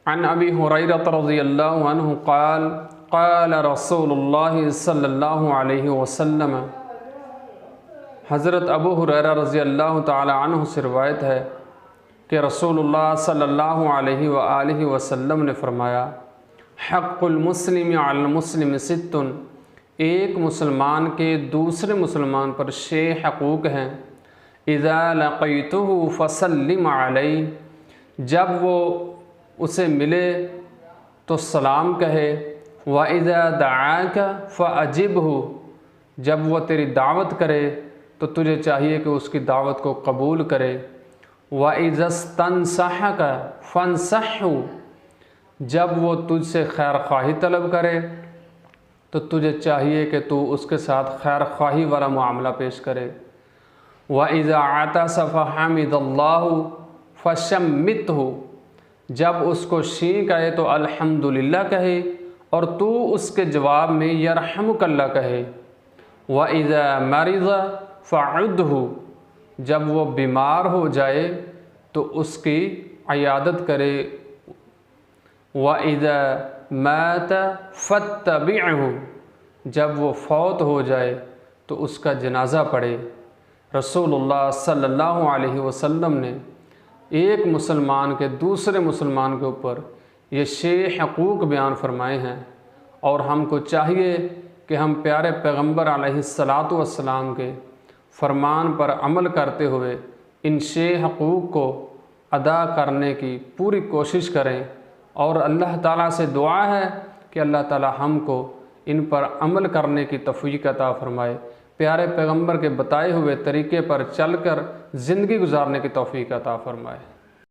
عن ابی ہریرہ رضی اللہ عنہ قال قال رسول اللہ صلی اللہ علیہ وسلم، حضرت ابو ہریرہ رضی اللہ تعالی عنہ سے روایت ہے کہ رسول اللہ صلی اللہ علیہ وآلہ وسلم نے فرمایا، حق المسلم علی المسلم ست، ایک مسلمان کے دوسرے مسلمان پر 6 حقوق ہیں۔ اذا لقیتہ فسلم علیہ، جب وہ اسے ملے تو سلام کہے۔ وَإِذَا دَعَاكَ فَأَجِبْهُ، جب وہ تیری دعوت کرے تو تجھے چاہیے کہ اس کی دعوت کو قبول کرے۔ وَإِذَا اسْتَنصَحَكَ فَانصَحْهُ، جب وہ تجھ سے خیر خواہی طلب کرے تو تجھے چاہیے کہ تو اس کے ساتھ خیر خواہی والا معاملہ پیش کرے۔ وَإِذَا عَطَسَ فَحَمِدَ اللَّهُ فَشَمِّتْهُ، جب اس کو شین کہے تو الحمدللہ کہے اور تو اس کے جواب میں یرحمک اللہ کہے۔ وَإِذَا مَرِضَ فَعُدْهُ، جب وہ بیمار ہو جائے تو اس کی عیادت کرے۔ وَإِذَا مَاتَ فَاتَّبِعْهُ، جب وہ فوت ہو جائے تو اس کا جنازہ پڑھے۔ رسول اللہ صلی اللہ علیہ وسلم نے ایک مسلمان کے دوسرے مسلمان کے اوپر یہ 6 حقوق بیان فرمائے ہیں، اور ہم کو چاہیے کہ ہم پیارے پیغمبر علیہ السلام کے فرمان پر عمل کرتے ہوئے ان 6 حقوق کو ادا کرنے کی پوری کوشش کریں، اور اللہ تعالیٰ سے دعا ہے کہ اللہ تعالیٰ ہم کو ان پر عمل کرنے کی توفیق عطا فرمائے، پیارے پیغمبر کے بتائے ہوئے طریقے پر چل کر زندگی گزارنے کی توفیق عطا فرمائے۔